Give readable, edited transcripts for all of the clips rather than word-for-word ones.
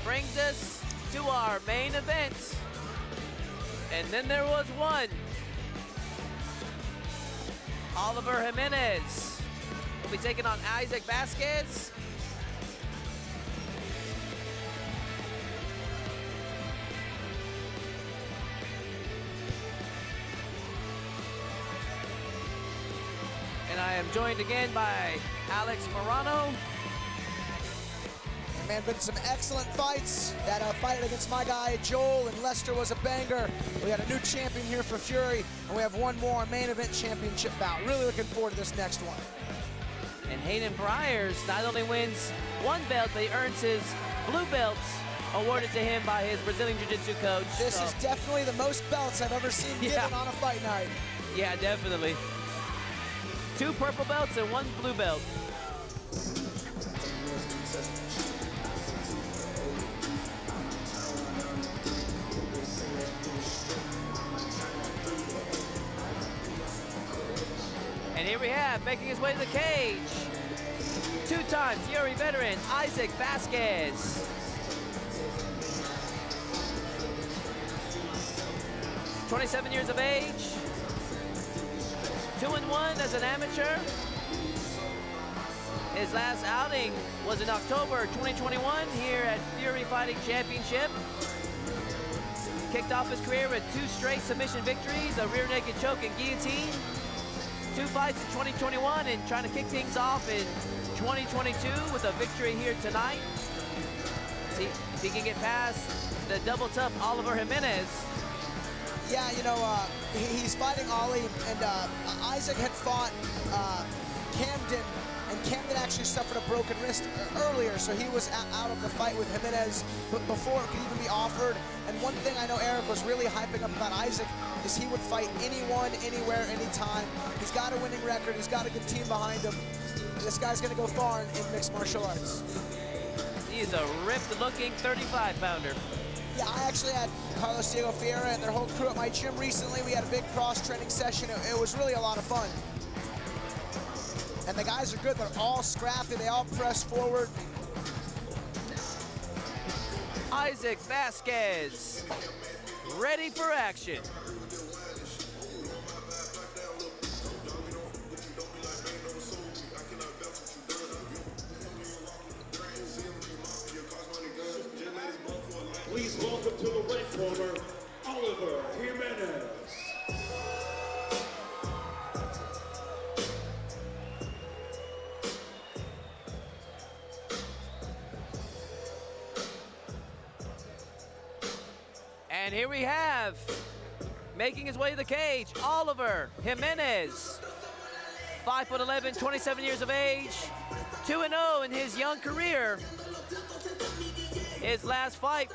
brings us to our main event. And then there was one. Oliver Jimenez will be taking on Isaac Vasquez. And I am joined again by Alex Morono. Man, been some excellent fights. That fight against my guy Joel and Lester was a banger. We got a new champion here for Fury, and we have one more main event championship bout. Really looking forward to this next one. And Hayden Bryars not only wins one belt, but he earns his blue belts awarded to him by his Brazilian Jiu-Jitsu coach. This is definitely the most belts I've ever seen given on a fight night. Yeah, definitely. 2 purple belts and 1 blue belt. And here we have, making his way to the cage, 2-time Fury veteran, Isaac Vasquez. 27 years of age, 2-1 as an amateur. His last outing was in October 2021 here at Fury Fighting Championship. Kicked off his career with 2 straight submission victories, a rear naked choke and guillotine. 2 fights in 2021 and trying to kick things off in 2022 with a victory here tonight. See if he can get past the double tough Oliver Jimenez. Yeah, you know, he's fighting Ollie, and Isaac had fought Camden, and Camden actually suffered a broken wrist earlier, so he was out of the fight with Jimenez before it could even be offered. And one thing I know Eric was really hyping up about Isaac is he would fight anyone, anywhere, anytime. He's got a winning record. He's got a good team behind him. This guy's going to go far in mixed martial arts. He is a ripped-looking 35-pounder. Yeah, I actually had Carlos Diego Fiera and their whole crew at my gym recently. We had a big cross-training session. It was really a lot of fun. And the guys are good. They're all scrappy. They all press forward. Isaac Vasquez, ready for action. Please welcome to the red corner, Oliver Jimenez. And here we have, making his way to the cage, Oliver Jimenez. 5'11", 27 years of age, 2-0 in his young career. His last fight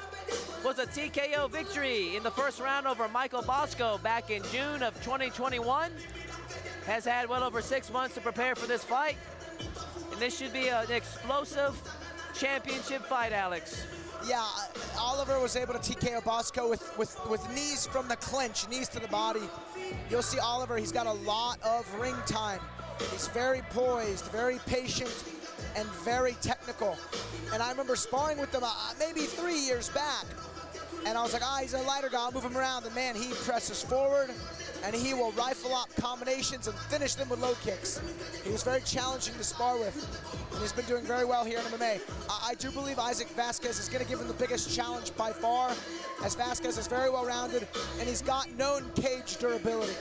was a TKO victory in the first round over Michael Bosco back in June of 2021. Has had well over 6 months to prepare for this fight. And this should be an explosive championship fight, Alex. Yeah, Oliver was able to TKO Bosco with knees from the clinch, knees to the body. You'll see Oliver, he's got a lot of ring time. He's very poised, very patient, and very technical. And I remember sparring with him maybe 3 years back. And I was like, he's a lighter guy, I'll move him around. And man, he presses forward, and he will rifle up combinations and finish them with low kicks. He was very challenging to spar with, and he's been doing very well here in MMA. I do believe Isaac Vasquez is gonna give him the biggest challenge by far, as Vasquez is very well-rounded, and he's got known cage durability.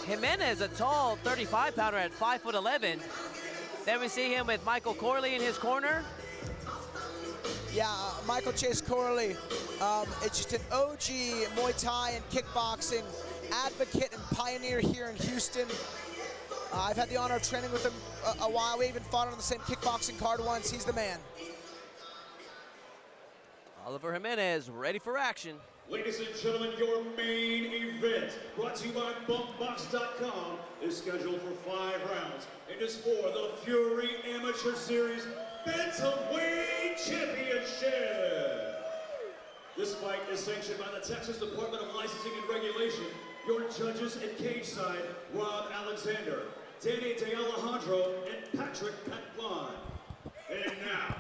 Jimenez, a tall 35-pounder at 5'11". Then we see him with Michael Corley in his corner. Yeah, Michael Chase Corley, it's just an OG Muay Thai and kickboxing advocate and pioneer here in Houston. I've had the honor of training with him a while. We even fought on the same kickboxing card once. He's the man. Oliver Jimenez, ready for action. Ladies and gentlemen, your main event, brought to you by BumpBox.com, is scheduled for 5 rounds. It is for the Fury Amateur Series Bantamweight Championship. This fight is sanctioned by the Texas Department of Licensing and Regulation. Your judges at cage side, Rob Alexander, Danny De Alejandro, and Patrick Patlon. And now,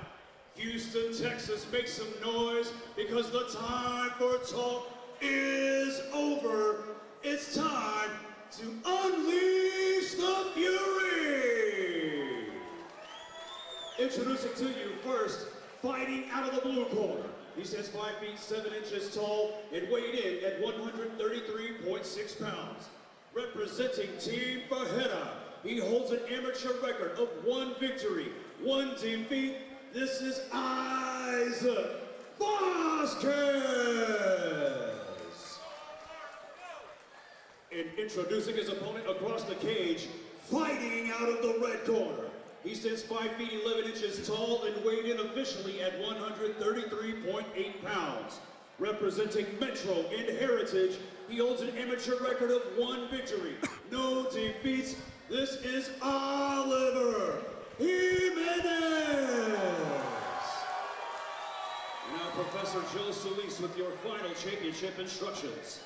Houston, Texas, make some noise because the time for talk is over. It's time to unleash the Fury. Introducing to you first, fighting out of the blue corner. He stands 5 feet 7 inches tall and weighed in at 133.6 pounds. Representing Team Fajeda, he holds an amateur record of 1 victory, 1 defeat. This is Isaac Vasquez. And introducing his opponent across the cage, fighting out of the red corner. He stands 5 feet 11 inches tall and weighed in officially at 133.8 pounds. Representing Metro and Heritage, he holds an amateur record of 1 victory, no defeats. This is Oliver Jimenez. Now Professor Joe Solis with your final championship instructions.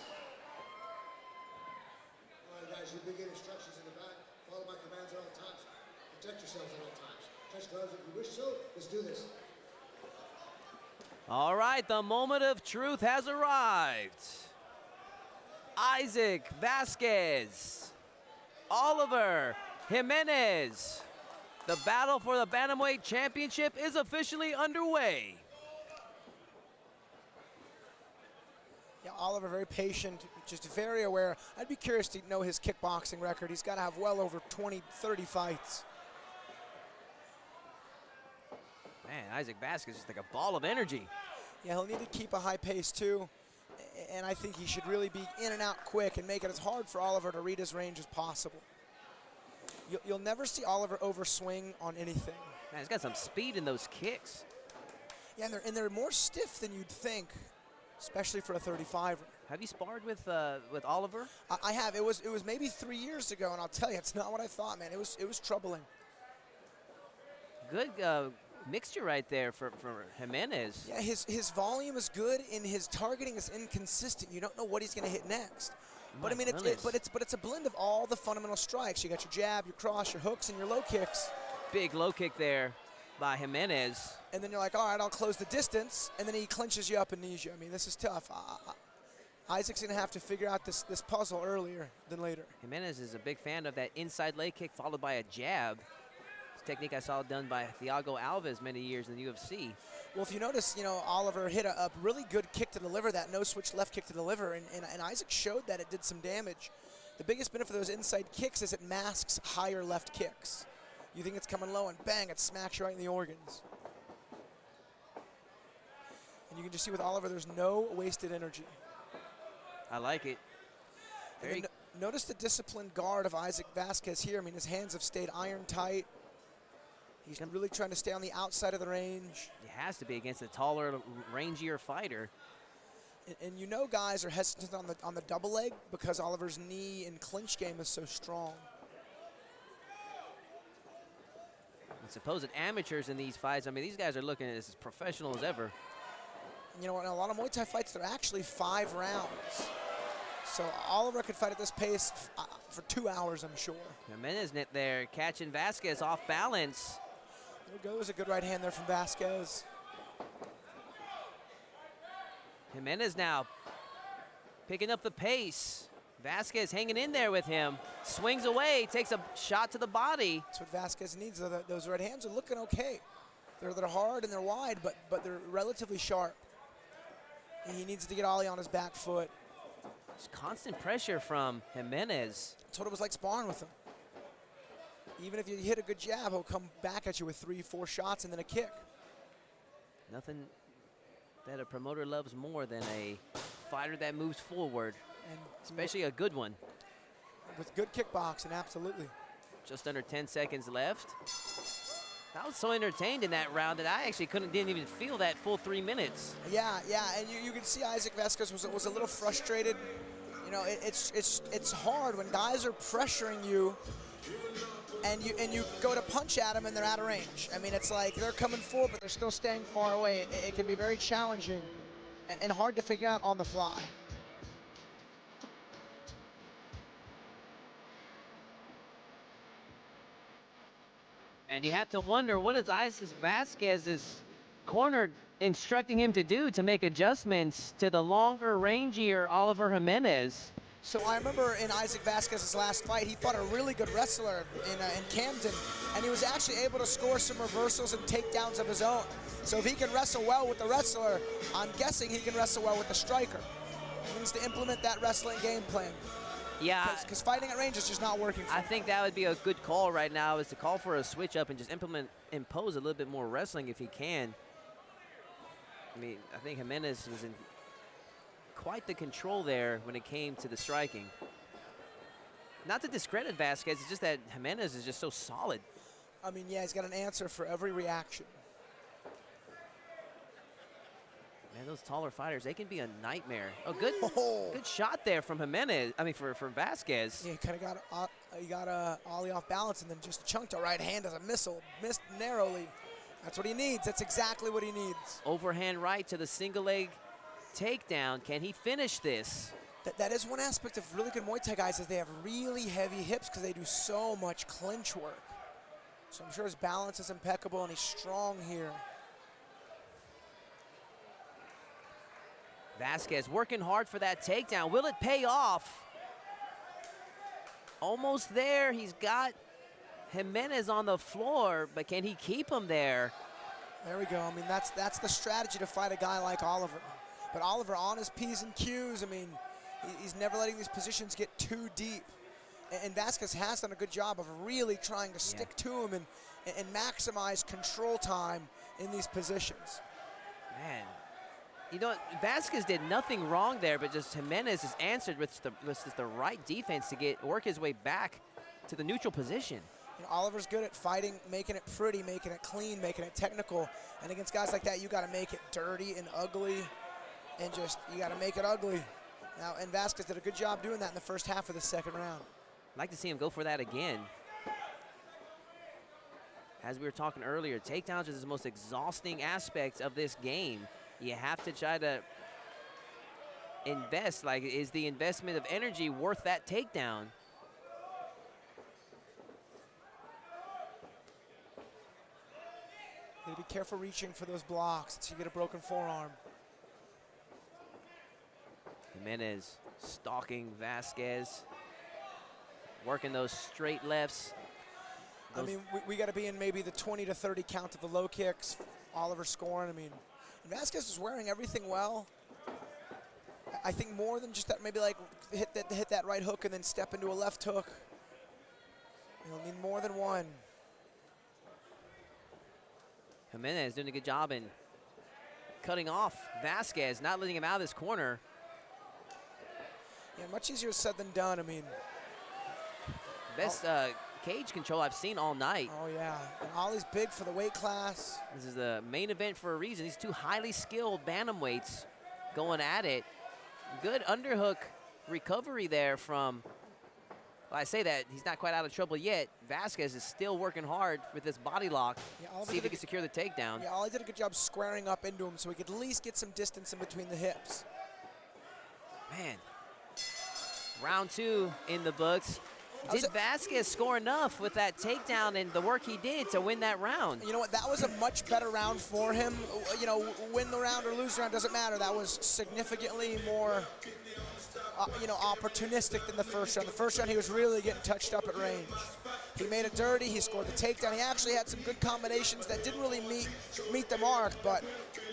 All right, guys, you begin instructions in the back. Follow my commands at all times. Protect yourselves at all times. Touch gloves if you wish so. Let's do this. All right, the moment of truth has arrived. Isaac Vasquez, Oliver Jimenez. The battle for the Bantamweight Championship is officially underway. Yeah, Oliver very patient, just very aware. I'd be curious to know his kickboxing record. He's got to have well over 20, 30 fights. Man, Isaac Vasquez is like a ball of energy. Yeah, he'll need to keep a high pace too. And I think he should really be in and out quick and make it as hard for Oliver to read his range as possible. You'll never see Oliver overswing on anything. Man, he's got some speed in those kicks. Yeah, and they're more stiff than you'd think, especially for a 35er. Have you sparred with Oliver? I have. It was maybe 3 years ago, and I'll tell you, it's not what I thought, man. It was troubling. Good mixture right there for Jimenez. Yeah, his volume is good, and his targeting is inconsistent. You don't know what he's going to hit next. But I mean, it's a blend of all the fundamental strikes. You got your jab, your cross, your hooks, and your low kicks. Big low kick there by Jimenez. And then you're like, all right, I'll close the distance, and then he clinches you up and knees you. I mean, this is tough. Isaac's going to have to figure out this puzzle earlier than later. Jimenez is a big fan of that inside leg kick followed by a jab. It's a technique I saw done by Thiago Alves many years in the UFC. Well, if you notice, Oliver hit a really good kick to deliver, that no-switch left kick to deliver, and Isaac showed that it did some damage. The biggest benefit of those inside kicks is it masks higher left kicks. You think it's coming low, and bang, it smacks you right in the organs. And you can just see with Oliver, there's no wasted energy. I like it. Notice the disciplined guard of Isaac Vasquez here. I mean, his hands have stayed iron tight. He's really trying to stay on the outside of the range. He has to be against a taller, rangier fighter. And guys are hesitant on the double leg because Oliver's knee and clinch game is so strong. And supposed amateurs in these fights, I mean, these guys are looking at this as professional as ever. And in a lot of Muay Thai fights, they're actually 5 rounds. So Oliver could fight at this pace for 2 hours, I'm sure. Jimenez there catching Vasquez off balance. There goes a good right hand there from Vasquez. Jimenez now picking up the pace. Vasquez hanging in there with him. Swings away, takes a shot to the body. That's what Vasquez needs. Those right hands are looking okay. They're hard and they're wide, but they're relatively sharp. And he needs to get Ollie on his back foot. There's constant pressure from Jimenez. That's what it was like sparring with him. Even if you hit a good jab, he'll come back at you with 3-4 shots and then a kick. Nothing that a promoter loves more than a fighter that moves forward, and especially a good one. With good kickboxing, absolutely. Just under 10 seconds left. I was so entertained in that round that I actually didn't even feel that full 3 minutes. Yeah, and you can see Isaac Vasquez was a little frustrated. It's hard when guys are pressuring you, and you go to punch at them and they're out of range. I mean, it's like they're coming forward, but they're still staying far away. It can be very challenging and hard to figure out on the fly. And you have to wonder, what is Isaac Vasquez's corner instructing him to do to make adjustments to the longer, rangier Oliver Jimenez. So I remember in Isaac Vasquez's last fight, he fought a really good wrestler in Camden, and he was actually able to score some reversals and takedowns of his own. So if he can wrestle well with the wrestler, I'm guessing he can wrestle well with the striker. He needs to implement that wrestling game plan. Yeah. Because fighting at range is just not working for him. I think that would be a good call right now, is to call for a switch up and just impose a little bit more wrestling if he can. I mean, I think Jimenez was in quite the control there when it came to the striking. Not to discredit Vasquez, it's just that Jimenez is just so solid. I mean, yeah, he's got an answer for every reaction. Man, those taller fighters, they can be a nightmare. Oh, good shot there from Jimenez. I mean, from Vasquez. Yeah, he kind of got a ollie off balance and then just chunked a right hand as a missile, missed narrowly. That's what he needs. That's exactly what he needs. Overhand right to the single leg takedown. Can he finish this? That is one aspect of really good Muay Thai guys, is they have really heavy hips because they do so much clinch work. So I'm sure his balance is impeccable and he's strong here. Vasquez working hard for that takedown. Will it pay off? Almost there. He's got Jimenez on the floor, but can he keep him there? There we go. I mean, that's the strategy to fight a guy like Oliver. But Oliver on his P's and Q's, I mean, he's never letting these positions get too deep. And Vasquez has done a good job of really trying to stick to him and maximize control time in these positions. Man, you know, Vasquez did nothing wrong there, but just Jimenez has answered with the right defense to work his way back to the neutral position. You know, Oliver's good at fighting, making it pretty, making it clean, making it technical. And against guys like that, you got to make it dirty and ugly, and just, you got to make it ugly. Now, and Vasquez did a good job doing that in the first half of the second round. I'd like to see him go for that again. As we were talking earlier, takedowns is the most exhausting aspect of this game. You have to try to invest. Like, is the investment of energy worth that takedown? You gotta be careful reaching for those blocks until you get a broken forearm. Jimenez stalking Vasquez, working those straight lefts. I mean, we got to be in maybe the 20 to 30 count of the low kicks. Oliver scoring. I mean, Vasquez is wearing everything well. I think more than just that, maybe like hit that right hook and then step into a left hook. You'll need more than one. Jimenez doing a good job in cutting off Vasquez, not letting him out of this corner. Yeah, much easier said than done. I mean, best cage control I've seen all night. Oh yeah, and Ollie's big for the weight class. This is the main event for a reason. These two highly skilled bantamweights going at it. Good underhook recovery there from, well, I say that, he's not quite out of trouble yet. Vasquez is still working hard with this body lock. Yeah, see if he can secure the takedown. Yeah, Ollie did a good job squaring up into him so he could at least get some distance in between the hips. Man, round two in the books. Did Vasquez score enough with that takedown and the work he did to win that round? You know what, that was a much better round for him. You know, win the round or lose the round, doesn't matter. That was significantly more, you know, opportunistic than the first round. The first round, he was really getting touched up at range. He made it dirty, he scored the takedown. He actually had some good combinations that didn't really meet the mark, but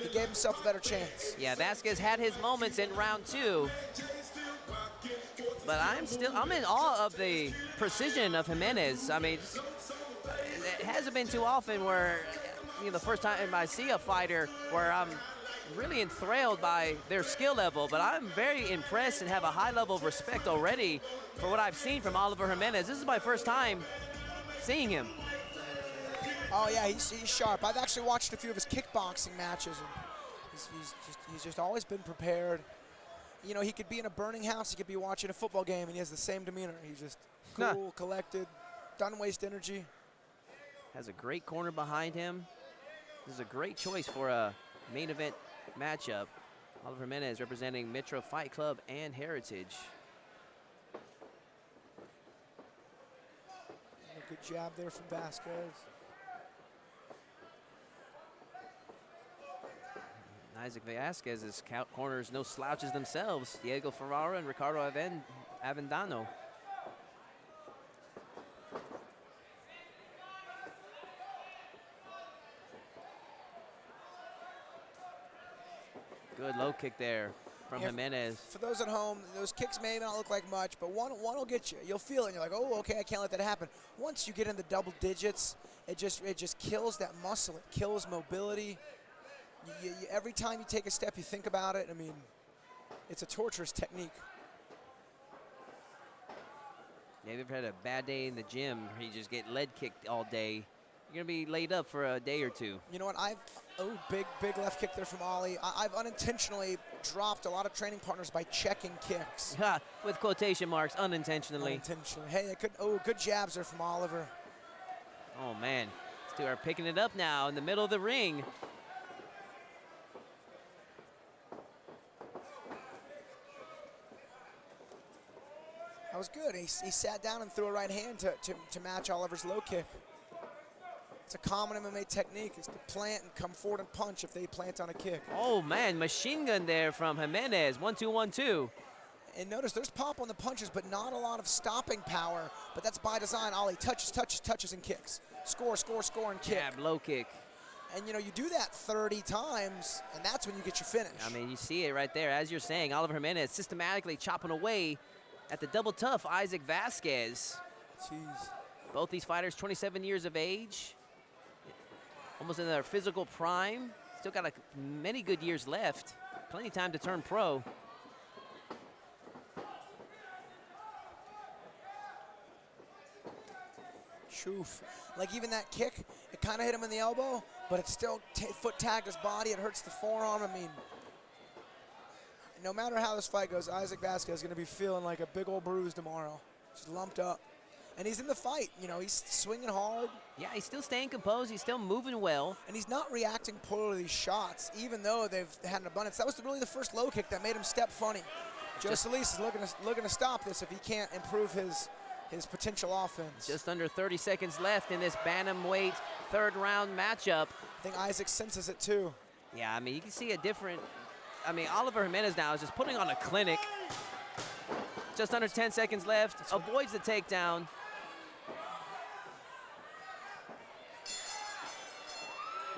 he gave himself a better chance. Yeah, Vasquez had his moments in round two. But I'm in awe of the precision of Jimenez. I mean, it hasn't been too often where, you know, the first time I see a fighter where I'm really enthralled by their skill level, but I'm very impressed and have a high level of respect already for what I've seen from Oliver Jimenez. This is my first time seeing him. Oh yeah, he's sharp. I've actually watched a few of his kickboxing matches, and he's just always been prepared. You know, he could be in a burning house, he could be watching a football game, and he has the same demeanor. He's just cool, collected, doesn't waste energy. Has a great corner behind him. This is a great choice for a main event matchup. Oliver Jimenez representing Metro Fight Club and Heritage. Good job there from Vasquez. Isaac Vasquez's corners, no slouches themselves. Diego Ferrara and Ricardo Avendano. Good low kick there from Jimenez. For those at home, those kicks may not look like much, but one will get you. You'll feel it, and you're like, oh, okay, I can't let that happen. Once you get in the double digits, it just kills that muscle. It kills mobility. Every time you take a step, you think about it. I mean, it's a torturous technique. Yeah, if you've had a bad day in the gym, where you just get lead kicked all day, you're gonna be laid up for a day or two. You know what? Big left kick there from Ali. I've unintentionally dropped a lot of training partners by checking kicks. With quotation marks, unintentionally. Unintentionally. Hey, good jabs there from Oliver. Oh man, these two are picking it up now in the middle of the ring. That was good. He sat down and threw a right hand to match Oliver's low kick. It's a common MMA technique. It's to plant and come forward and punch if they plant on a kick. Oh man, machine gun there from Jimenez. 1-2, 1-2. And notice there's pop on the punches, but not a lot of stopping power. But that's by design. Ali touches, and kicks. Score, and kick. Jab, low kick. And you know, you do that 30 times, and that's when you get your finish. I mean, you see it right there. As you're saying, Oliver Jimenez systematically chopping away at the double tough Isaac Vasquez. Jeez. Both these fighters 27 years of age, almost in their physical prime. Still got many good years left. Plenty of time to turn pro. Shoof. Like even that kick, it kind of hit him in the elbow, but it still foot tagged his body. It hurts the forearm. I mean, no matter how this fight goes, Isaac Vasquez is going to be feeling like a big old bruise tomorrow. Just lumped up. And he's in the fight. You know, he's swinging hard. Yeah, he's still staying composed. He's still moving well. And he's not reacting poorly to these shots, even though they've had an abundance. That was really the first low kick that made him step funny. Joe Solis is looking to stop this if he can't improve his potential offense. Just under 30 seconds left in this bantamweight third round matchup. I think Isaac senses it too. Yeah, I mean, you can see a different, I mean, Oliver Jimenez now is just putting on a clinic. Just under 10 seconds left, avoids the takedown.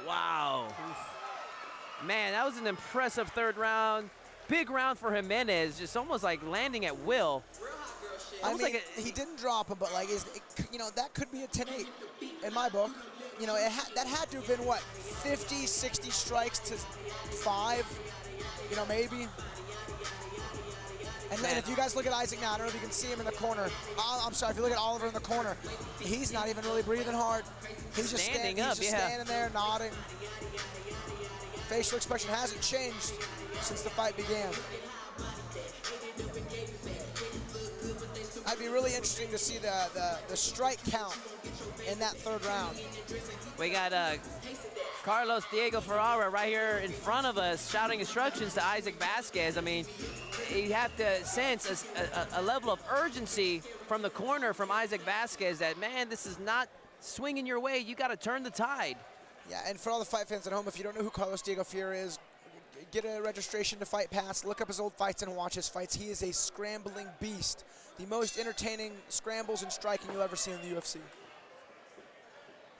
Wow. Oof. Man, that was an impressive third round. Big round for Jimenez, just almost like landing at will. I mean, he didn't drop him, but like, you know, that could be a 10-8 in my book. You know, that had to have been, what, 50, 60 strikes to 5, you know, maybe. And then if you guys look at Isaac now, I don't know if you can see him in the corner. I'm sorry, if you look at Oliver in the corner, he's not even really breathing hard. He's just standing up, standing there, nodding. Facial expression hasn't changed since the fight began. I'd be really interesting to see the strike count in that third round. We got Carlos Diego Ferrara right here in front of us shouting instructions to Isaac Vasquez. I mean, you have to sense a level of urgency from the corner from Isaac Vasquez that, man, this is not swinging your way. You got to turn the tide. Yeah, and for all the fight fans at home, if you don't know who Carlos Diego Ferrara is, get a registration to Fight Pass, look up his old fights and watch his fights. He is a scrambling beast. The most entertaining scrambles and striking you'll ever see in the UFC.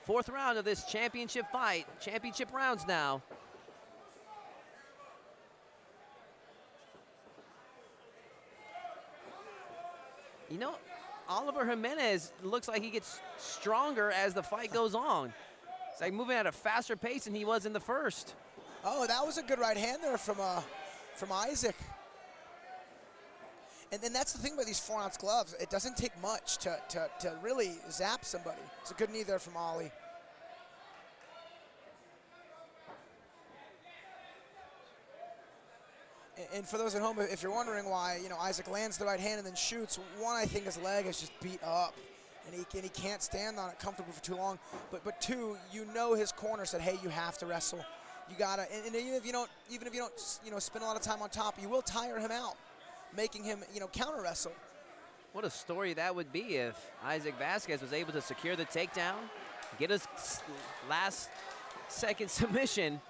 Fourth round of this championship fight. Championship rounds now. You know, Oliver Jimenez looks like he gets stronger as the fight goes on. It's like moving at a faster pace than he was in the first. Oh, that was a good right hand there from Isaac. And then that's the thing about these 4-ounce gloves. It doesn't take much to really zap somebody. It's a good knee there from Ali. And for those at home, if you're wondering why, you know, Isaac lands the right hand and then shoots, one, I think his leg is just beat up, and he can't stand on it comfortably for too long. But two, you know, his corner said, hey, you have to wrestle. You gotta, and even if you don't, you know, spend a lot of time on top, you will tire him out, making him, you know, counter wrestle. What a story that would be if Isaac Vasquez was able to secure the takedown, get his last second submission.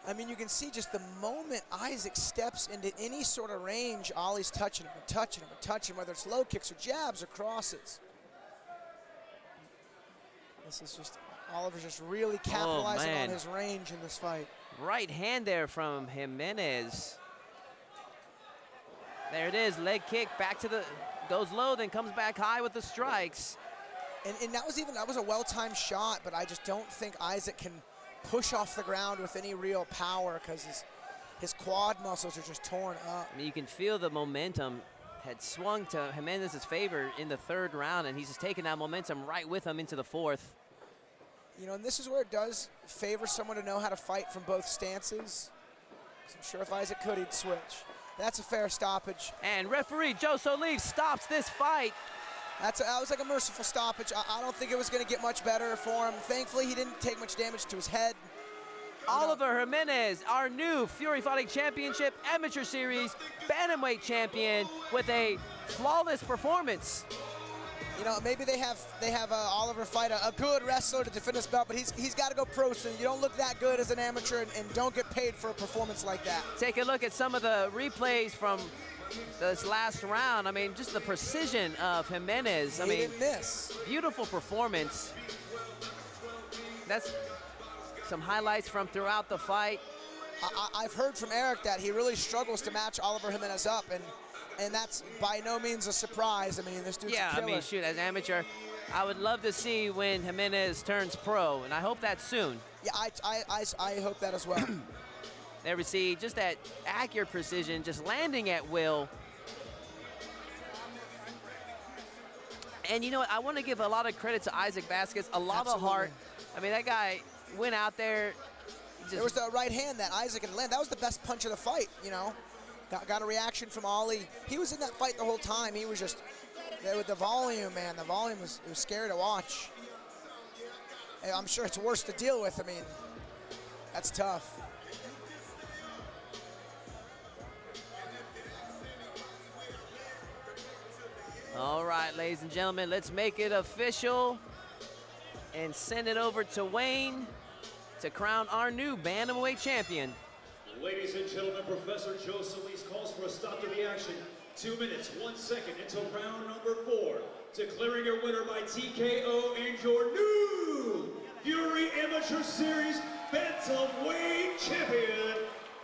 I mean, you can see just the moment Isaac steps into any sort of range, Ollie's touching him and touching him and touching him, whether it's low kicks or jabs or crosses. This is just, Oliver's just really capitalizing on his range in this fight. Right hand there from Jimenez. There it is, leg kick, back to the, goes low, then comes back high with the strikes. And that was a well-timed shot, but I just don't think Isaac can push off the ground with any real power because his quad muscles are just torn up. I mean, you can feel the momentum had swung to Jimenez's favor in the third round, and he's just taking that momentum right with him into the fourth. You know, and this is where it does favor someone to know how to fight from both stances. I'm sure if Isaac could, he'd switch. That's a fair stoppage. And referee Joe Solis stops this fight. That was like a merciful stoppage. I don't think it was going to get much better for him. Thankfully, he didn't take much damage to his head. Oliver Jimenez, our new Fury Fighting Championship Amateur Series Bantamweight champion with a flawless performance. You know, maybe they have Oliver fight a good wrestler to defend his belt, but he's got to go pro soon. You don't look that good as an amateur and don't get paid for a performance like that. Take a look at some of the replays from this last round. I mean, just the precision of Jimenez. He didn't miss. Beautiful performance. That's some highlights from throughout the fight. I've heard from Eric that he really struggles to match Oliver Jimenez up, and that's by no means a surprise. I mean, this dude's a killer. I mean, shoot, as amateur, I would love to see when Jimenez turns pro, and I hope that's soon. Yeah, I hope that as well. There we see just that accurate precision, just landing at will. And you know what, I want to give a lot of credit to Isaac Vasquez, a lot of heart. I mean, that guy went out there. There was the right hand that Isaac had landed. That was the best punch of the fight, you know. Got a reaction from Ollie. He was in that fight the whole time. He was just there with the volume, man. The volume was scary to watch. And I'm sure it's worse to deal with. I mean, that's tough. All right, ladies and gentlemen, let's make it official and send it over to Wayne to crown our new Bantamweight champion. Ladies and gentlemen, Professor Joe Solis calls for a stop to the action. 2 minutes, 1 second into round number 4. Declaring your winner by TKO and your new Fury Amateur Series Bantamweight champion,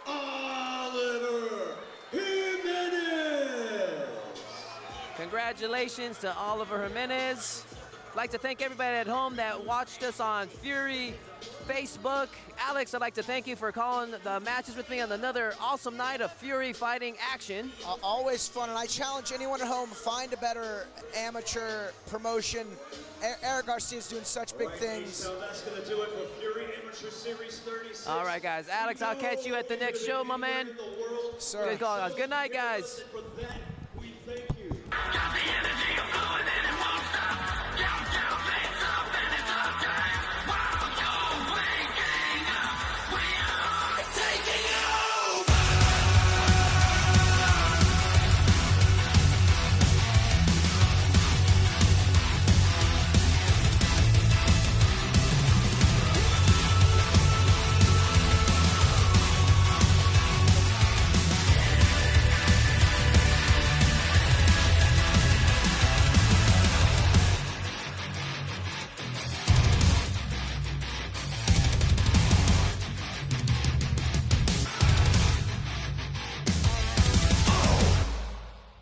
Oliver Jimenez. Congratulations to Oliver Jimenez. I'd like to thank everybody at home that watched us on Fury Facebook. Alex, I'd like to thank you for calling the matches with me on another awesome night of Fury fighting action. Always fun, and I challenge anyone at home, find a better amateur promotion. Eric Garcia's doing such big things. So that's going to do it for Fury Amateur Series 36. All right, guys. Alex, I'll catch you at the next show, my man. Sir. Good call, guys. Good night, guys. For that